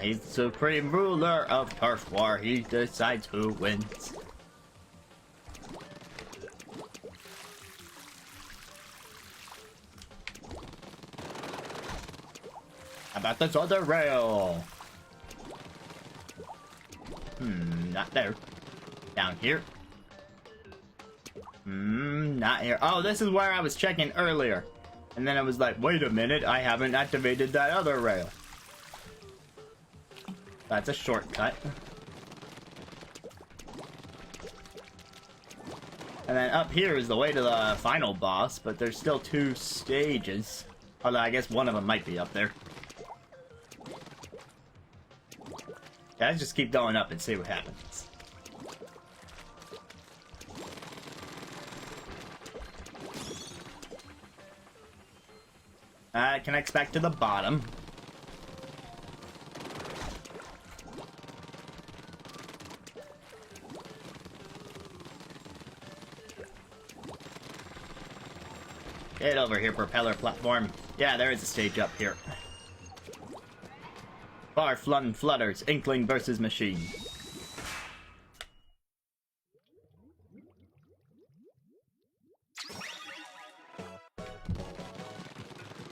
He's the supreme ruler of Turf War. He decides who wins. How about this other rail? Not there. Down here. Not here. Oh, this is where I was checking earlier. And then I was like, wait a minute, I haven't activated that other rail. That's a shortcut. And then up here is the way to the final boss, but there's still 2 stages. Although I guess one of them might be up there. Yeah, let's just keep going up and see what happens. Connects back to the bottom. Get over here, propeller platform. Yeah, there is a stage up here. Far-flung flutters, Inkling versus Machine.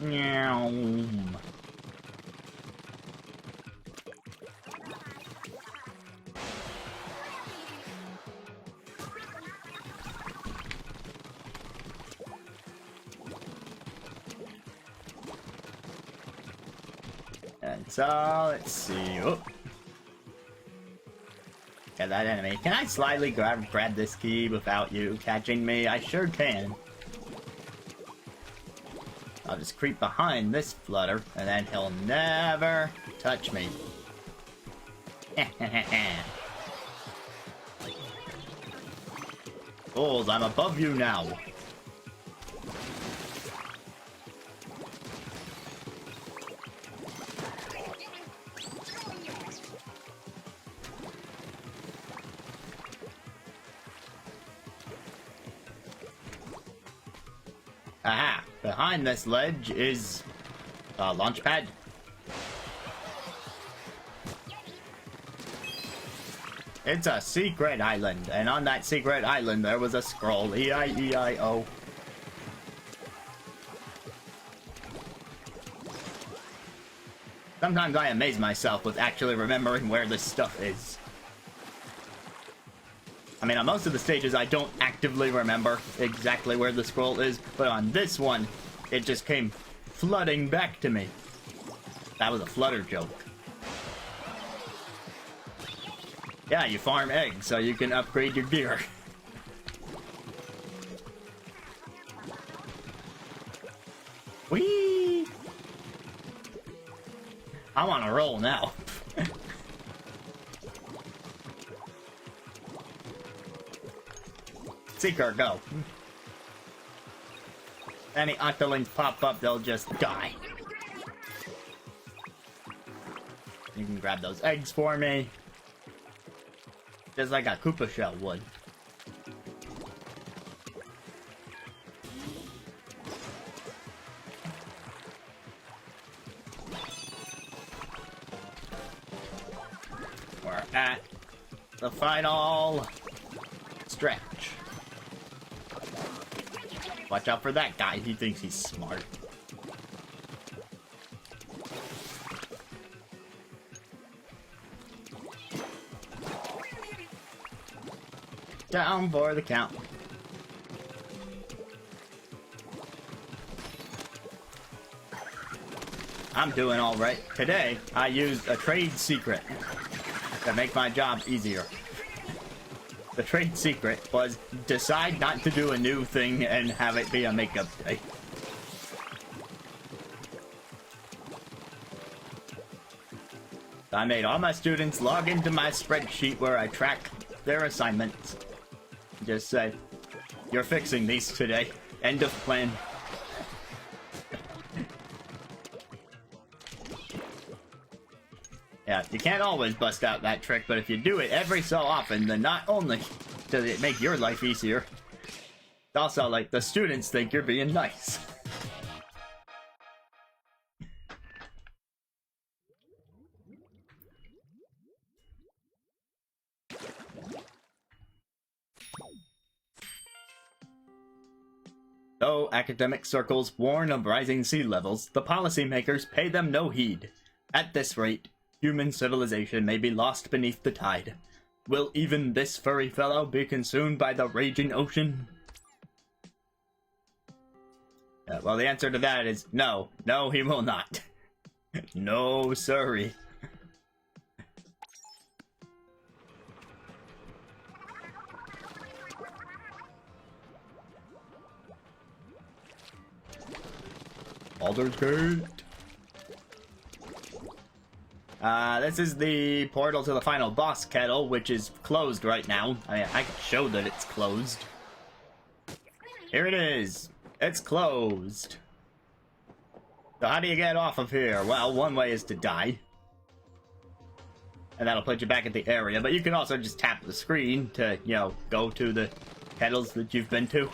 Meow. And so, let's see. Oh. Get that enemy. Can I slyly grab this key without you catching me? I sure can. I'll just creep behind this flutter, and then he'll never touch me. Fools, I'm above you now. Aha! Behind this ledge is a launch pad. It's a secret island, and on that secret island there was a scroll. E-I-E-I-O. Sometimes I amaze myself with actually remembering where this stuff is. I mean, on most of the stages, I don't actively remember exactly where the scroll is, but on this one, it just came flooding back to me. That was a flutter joke. Yeah, you farm eggs so you can upgrade your gear. Whee! I'm on a roll now. Seeker, go. Any octolings pop up, they'll just die. You can grab those eggs for me. Just like a Koopa shell would. We're at the final stretch. Watch out for that guy, he thinks he's smart. Down for the count. I'm doing alright. Today, I used a trade secret to make my job easier. The trade secret was decide not to do a new thing and have it be a makeup day. I made all my students log into my spreadsheet where I track their assignments. Just say, you're fixing these today. End of plan. Yeah, you can't always bust out that trick, but if you do it every so often, then not only does it make your life easier, it's also like the students think you're being nice. Though academic circles warn of rising sea levels, the policymakers pay them no heed. At this rate, human civilization may be lost beneath the tide. Will even this furry fellow be consumed by the raging ocean? Well, the answer to that is no. No, he will not. No, sorry. Baldur's Gate. This is the portal to the final boss kettle, which is closed right now. I mean, I can show that it's closed. Here it is. It's closed. So how do you get off of here? Well, one way is to die. And that'll put you back at the area, but you can also just tap the screen to, you know, go to the kettles that you've been to.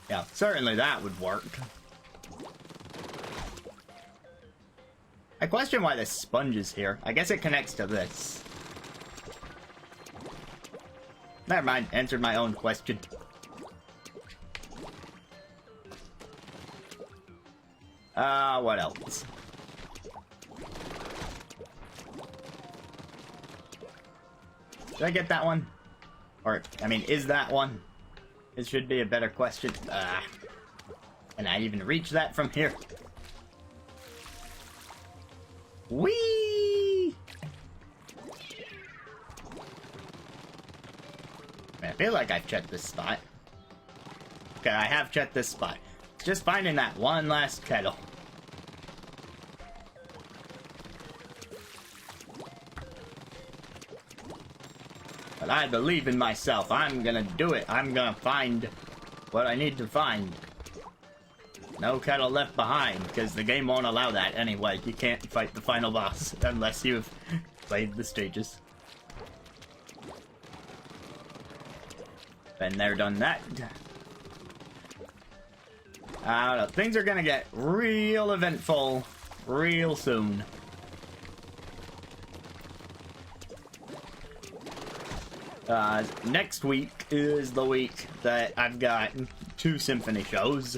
Yeah, certainly that would work. I question why this sponge is here. I guess it connects to this. Never mind, answered my own question. What else? Did I get that one? Or, I mean, is that one? It should be a better question. Can I even reach that from here? Whee! I feel like I've checked this spot. Okay, I have checked this spot. It's just finding that one last kettle. But I believe in myself. I'm gonna do it. I'm gonna find what I need to find. No kettle left behind, because the game won't allow that anyway. You can't fight the final boss unless you've played the stages. Been there, done that. I don't know. Things are gonna get real eventful real soon. Next week is the week that I've got 2 symphony shows.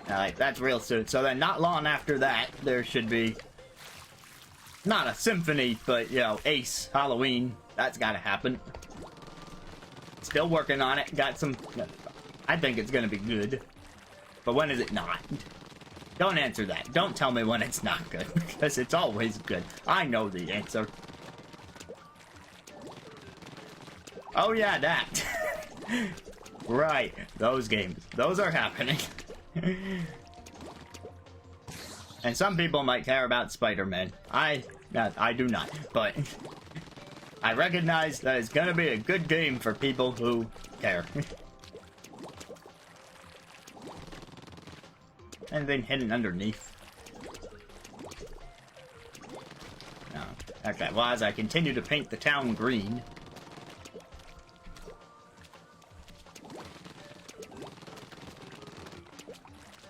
Alright, that's real soon. So then not long after that, there should be not a symphony, but, you know, Ace Halloween. That's gotta happen. Still working on it. Got some... I think it's gonna be good. But when is it not? Don't answer that. Don't tell me when it's not good, because it's always good. I know the answer. Oh yeah, that. Right, those games. Those are happening. And some people might care about Spider-Man. I do not, but I recognize that it's gonna be a good game for people who care. Anything hidden underneath? No. Okay, well, as I continue to paint the town green...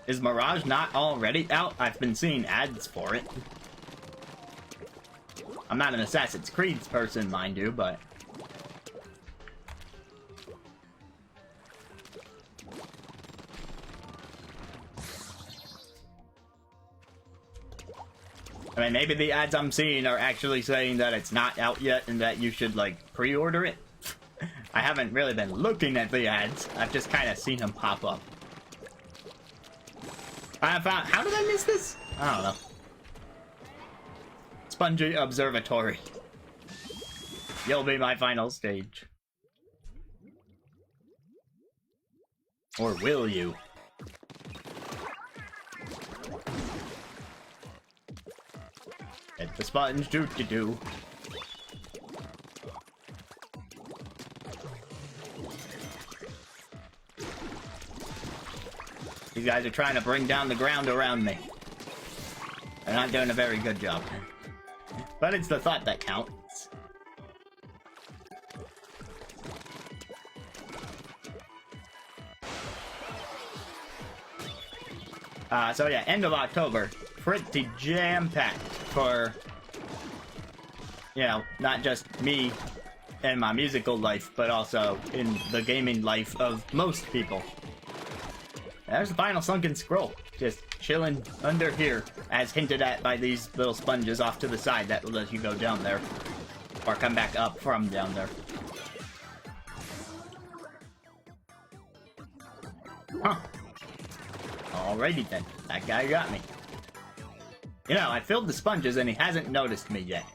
Is Mirage not already out? I've been seeing ads for it. I'm not an Assassin's Creed person, mind you, but... I mean, maybe the ads I'm seeing are actually saying that it's not out yet and that you should, like, pre-order it. I haven't really been looking at the ads. I've just kind of seen them pop up. I found... How did I miss this? I don't know. Spongy Observatory. You'll be my final stage. Or will you? Hit the sponge, do-do-do. These guys are trying to bring down the ground around me. They're not doing a very good job. But it's the thought that counts. So yeah, end of October. Pretty jam-packed for, you know, not just me in my musical life, but also in the gaming life of most people. There's the final sunken scroll, just chilling under here, as hinted at by these little sponges off to the side that will let you go down there, or come back up from down there. Huh. Alrighty then, that guy got me. You know, I filled the sponges and he hasn't noticed me yet.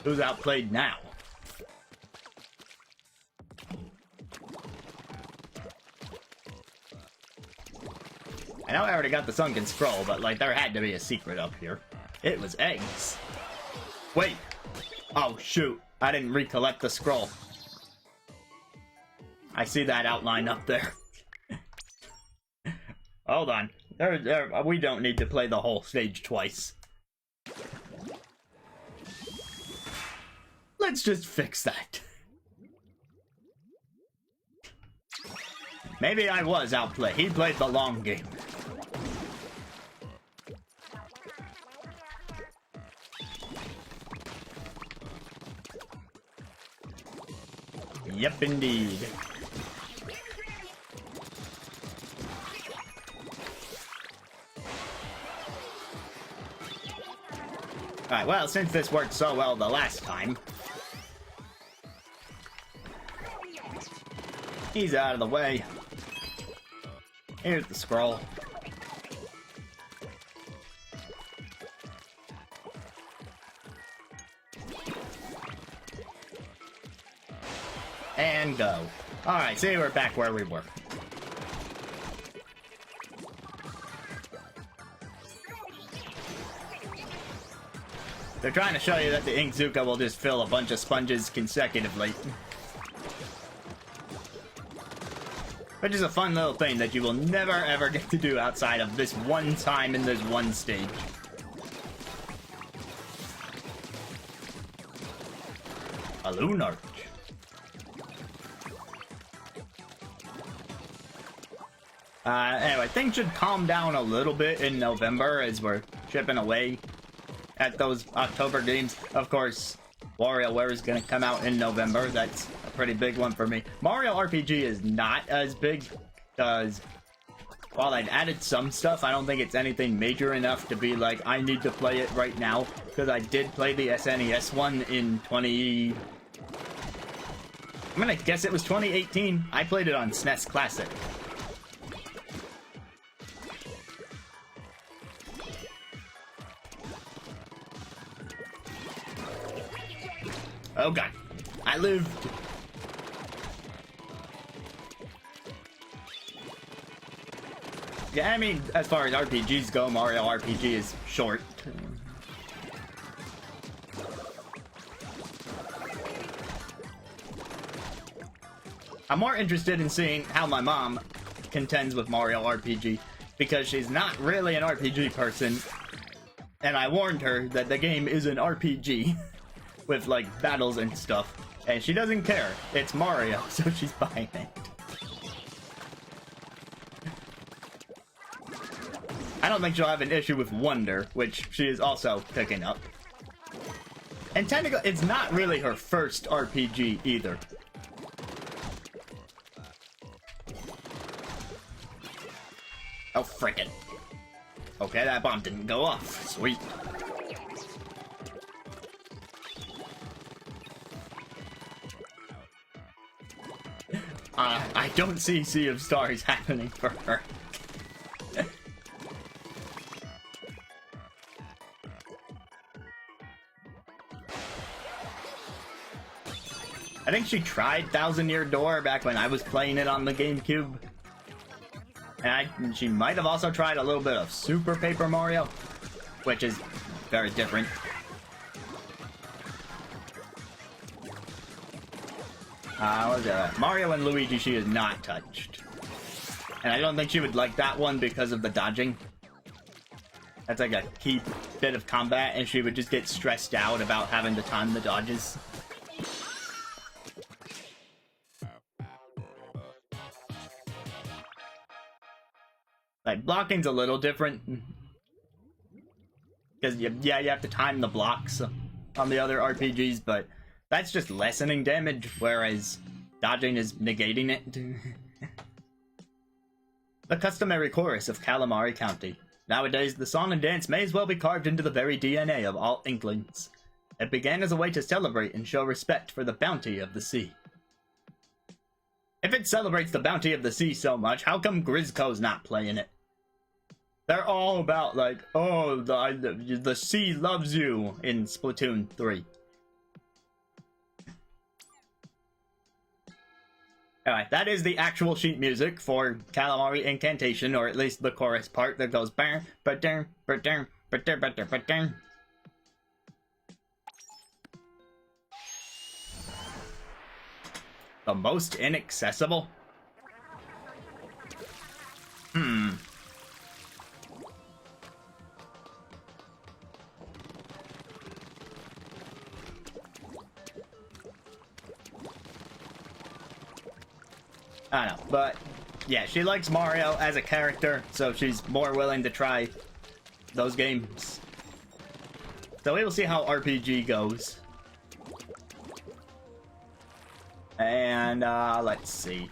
Who's outplayed now? I know I already got the sunken scroll, but like there had to be a secret up here. It was eggs. Wait. Oh shoot, I didn't recollect the scroll. I see that outline up there. Hold on. We don't need to play the whole stage twice. Let's just fix that. Maybe I was outplayed. He played the long game. Yep, indeed. Alright, well, since this worked so well the last time, he's out of the way. Here's the scroll. And go. Alright, see, we're back where we were. They're trying to show you that the Inkzuka will just fill a bunch of sponges consecutively. Which is a fun little thing that you will never ever get to do outside of this one time in this one stage. A lunar. Anyway, things should calm down a little bit in November as we're chipping away at those October games. Of course, WarioWare is going to come out in November. That's a pretty big one for me. Mario RPG is not as big, because while I'd added some stuff, I don't think it's anything major enough to be like, I need to play it right now, because I did play the SNES one in I'm gonna guess it was 2018. I played it on SNES Classic. Oh god, I lived. Yeah, I mean, as far as RPGs go, Mario RPG is short. I'm more interested in seeing how my mom contends with Mario RPG, because she's not really an RPG person, and I warned her that the game is an RPG. With like battles and stuff, and she doesn't care. It's Mario, so she's buying it. I don't think she'll have an issue with Wonder, which she is also picking up. And technically, it's not really her first RPG either. Oh, frickin'. Okay, that bomb didn't go off. Sweet. I don't see Sea of Stars happening for her. I think she tried Thousand Year Door back when I was playing it on the GameCube. And she might have also tried a little bit of Super Paper Mario, which is very different. What's that? Mario and Luigi she has not touched. And I don't think she would like that one because of the dodging. That's like a key bit of combat, and she would just get stressed out about having to time the dodges. Like, blocking's a little different. Because, yeah, you have to time the blocks on the other RPGs, but that's just lessening damage, whereas dodging is negating it. The customary chorus of Calamari County. Nowadays, the song and dance may as well be carved into the very DNA of all Inklings. It began as a way to celebrate and show respect for the bounty of the sea. If it celebrates the bounty of the sea so much, how come Grizzco's not playing it? They're all about, like, oh, the sea loves you in Splatoon 3. Alright, that is the actual sheet music for Calamari Incantation, or at least the chorus part that goes bang, ba-dang, ba-dang, ba-dang, ba-dang, ba-dang. The most inaccessible? I don't know, but yeah, she likes Mario as a character, so she's more willing to try those games. So we will see how RPG goes. And let's see.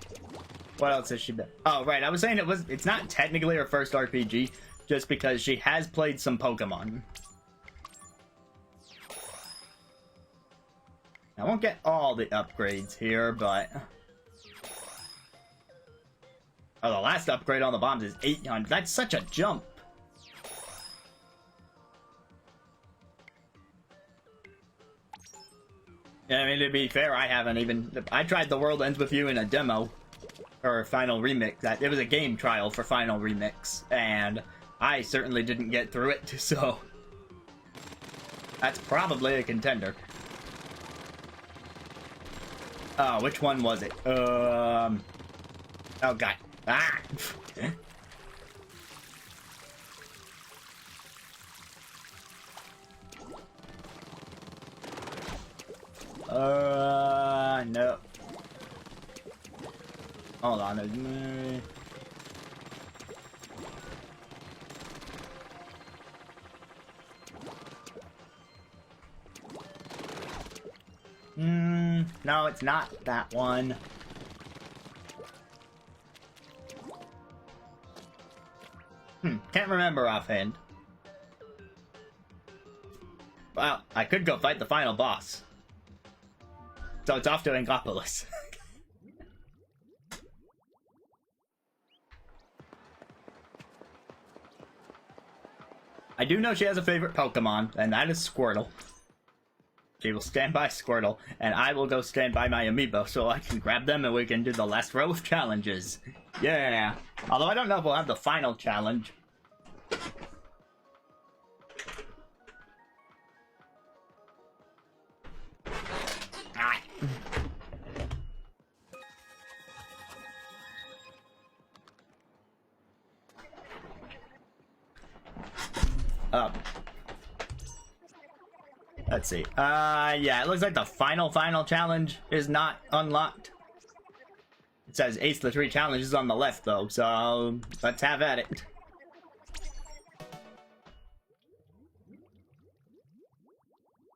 What else has she been? Oh, right, I was saying it's not technically her first RPG, just because she has played some Pokemon. I won't get all the upgrades here, but... Oh, the last upgrade on the bombs is 800. That's such a jump. Yeah, I mean, to be fair, I haven't even... I tried The World Ends With You in a demo. Or Final Remix. It was a game trial for Final Remix. And I certainly didn't get through it, so... That's probably a contender. Oh, which one was it? Oh, God. Ah! No. Hold on. No, it's not that one. Can't remember offhand. Well, I could go fight the final boss. So it's off to Angopolis. I do know she has a favorite Pokemon, and that is Squirtle. She will stand by Squirtle, and I will go stand by my amiibo so I can grab them and we can do the last row of challenges. Yeah. Although I don't know if we'll have the final challenge. Let's see. Yeah, it looks like the final challenge is not unlocked. It says Ace the 3 challenge is on the left, though, so let's have at it.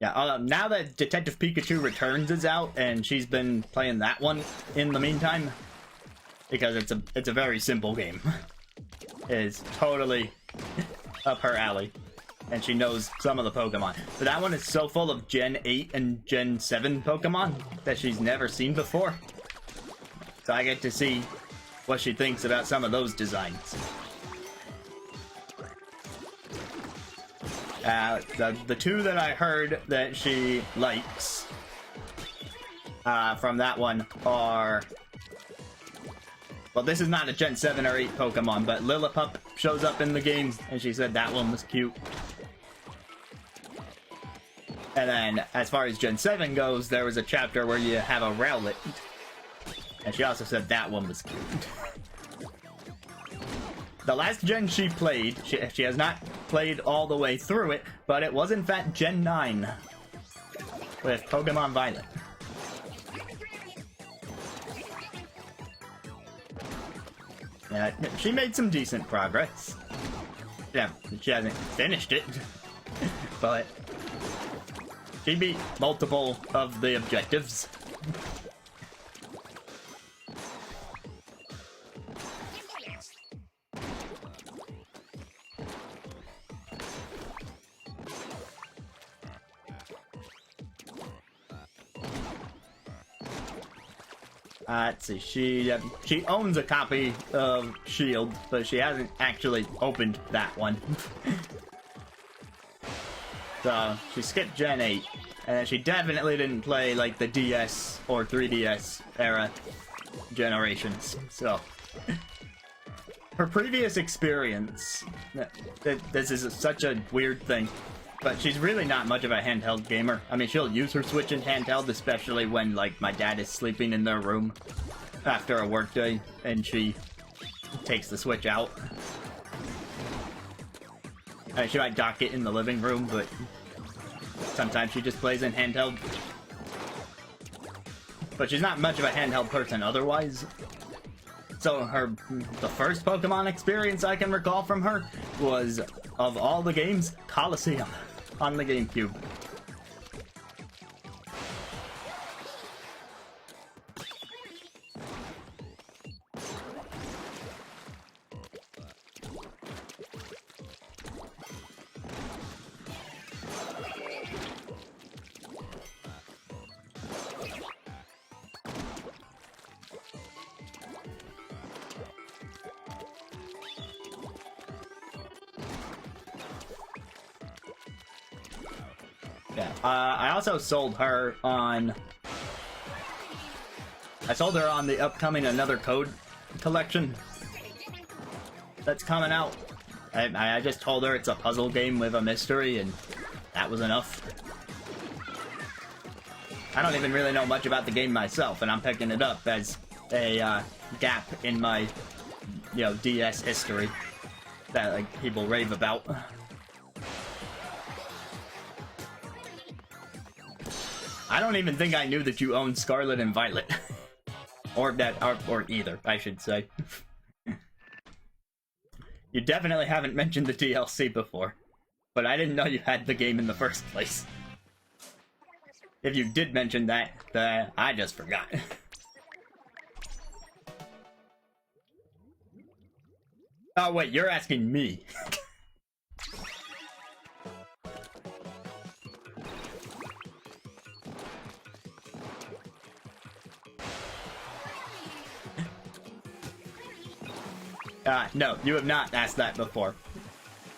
Yeah, now that Detective Pikachu Returns is out, and she's been playing that one in the meantime, because it's a very simple game. It is totally up her alley. And she knows some of the Pokemon. But that one is so full of Gen 8 and Gen 7 Pokemon that she's never seen before. So I get to see what she thinks about some of those designs. The two that I heard that she likes from that one are... Well, this is not a Gen 7 or 8 Pokemon, but Lillipup shows up in the game, and she said that one was cute. And then, as far as Gen 7 goes, there was a chapter where you have a Rowlet. And she also said that one was cute. The last gen she played, she has not played all the way through it, but it was in fact Gen 9. With Pokemon Violet. She made some decent progress. Yeah, she hasn't finished it, but she beat multiple of the objectives. Let's see, she owns a copy of Shield, but she hasn't actually opened that one. So, she skipped Gen 8, and she definitely didn't play, like, the DS or 3DS era generations, so... Her previous experience... This is such a weird thing, but she's really not much of a handheld gamer. I mean, she'll use her Switch in handheld, especially when, like, my dad is sleeping in their room after a workday, and she takes the Switch out. I mean, she might dock it in the living room, but sometimes she just plays in handheld. But she's not much of a handheld person otherwise. So the first Pokemon experience I can recall from her was, of all the games, Colosseum on the GameCube. Yeah, I also sold her on... I sold her on the upcoming Another Code collection that's coming out. I just told her it's a puzzle game with a mystery, and that was enough. I don't even really know much about the game myself, and I'm picking it up as a gap in my, DS history that, like, people rave about. I don't even think I knew that you owned Scarlet and Violet. or either, I should say. You definitely haven't mentioned the DLC before, but I didn't know you had the game in the first place. If you did mention that, I just forgot. Oh wait, you're asking me. No, you have not asked that before.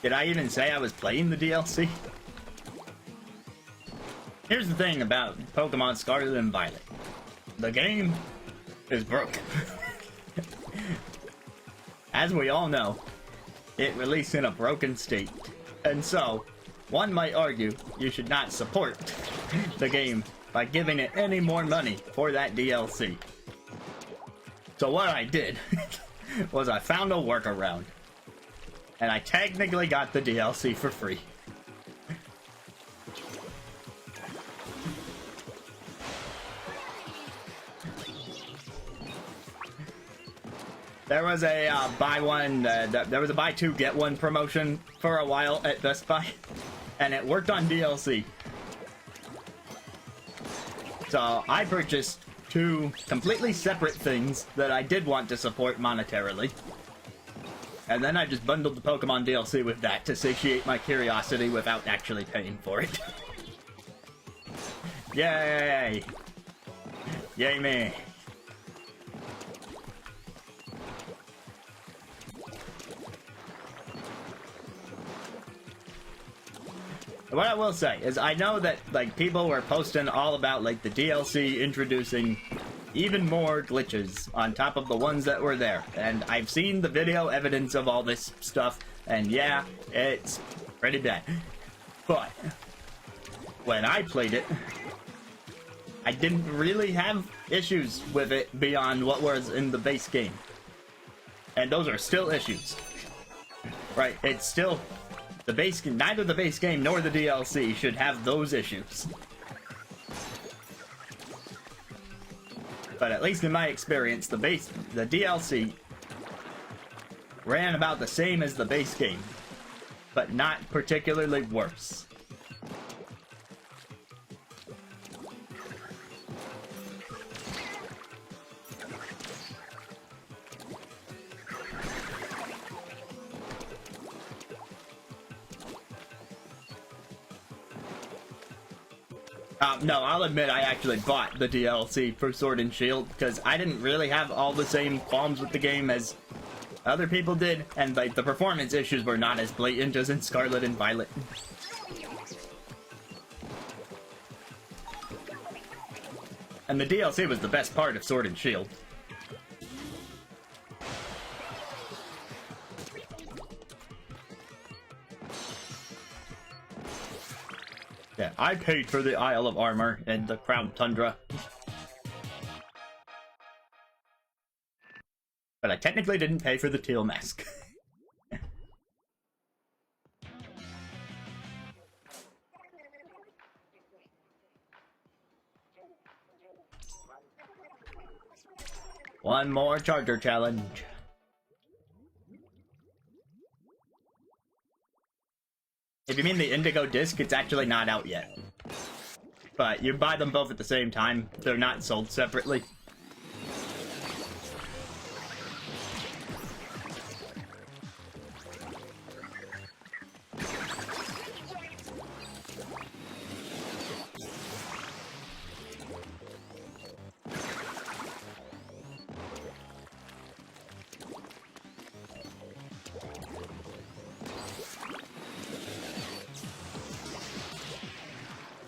Did I even say I was playing the DLC? Here's the thing about Pokemon Scarlet and Violet. The game is broken. As we all know, it released in a broken state. And so, one might argue you should not support the game by giving it any more money for that DLC. So what I did was I found a workaround, and I technically got the DLC for free. There was a there was a buy two get one promotion for a while at Best Buy, and it worked on DLC. So I purchased two completely separate things that I did want to support monetarily. And then I just bundled the Pokemon DLC with that to satiate my curiosity without actually paying for it. Yay! Yay me! What I will say is I know that, like, people were posting all about, like, the DLC introducing even more glitches on top of the ones that were there. And I've seen the video evidence of all this stuff, and yeah, it's pretty bad. But when I played it, I didn't really have issues with it beyond what was in the base game. And those are still issues. Right, it's still... neither the base game nor the DLC should have those issues. But at least in my experience, the DLC ran about the same as the base game, but not particularly worse. No, I'll admit I actually bought the DLC for Sword and Shield because I didn't really have all the same qualms with the game as other people did, and like the performance issues were not as blatant as in Scarlet and Violet. And the DLC was the best part of Sword and Shield. Yeah, I paid for the Isle of Armor and the Crown Tundra. But I technically didn't pay for the teal mask. One more charger challenge. If you mean the Indigo disc, it's actually not out yet. But you buy them both at the same time. They're not sold separately.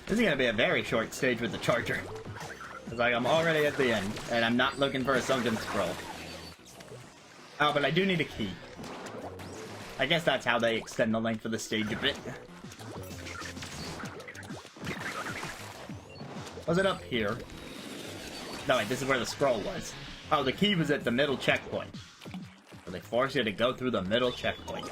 This is gonna be a very short stage with the charger. It's like I'm already at the end, and I'm not looking for a sunken scroll. Oh, but I do need a key. I guess that's how they extend the length of the stage a bit. Was it up here? No, wait, this is where the scroll was. Oh, the key was at the middle checkpoint. So they force you to go through the middle checkpoint.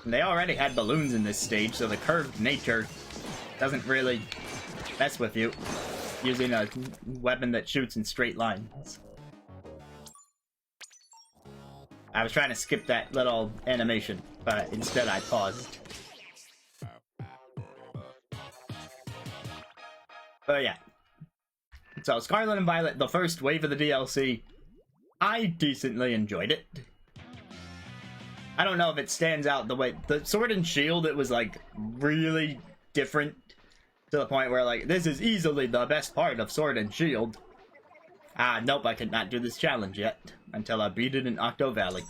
And they already had balloons in this stage, so the curved nature doesn't really mess with you using a weapon that shoots in straight lines. I was trying to skip that little animation, but instead I paused. But yeah. So Scarlet and Violet, the first wave of the DLC, I decently enjoyed it. I don't know if it stands out the way... The Sword and Shield, it was, like, really different to the point where, like, this is easily the best part of Sword and Shield. Nope, I could not do this challenge yet until I beat it in Octo Valley.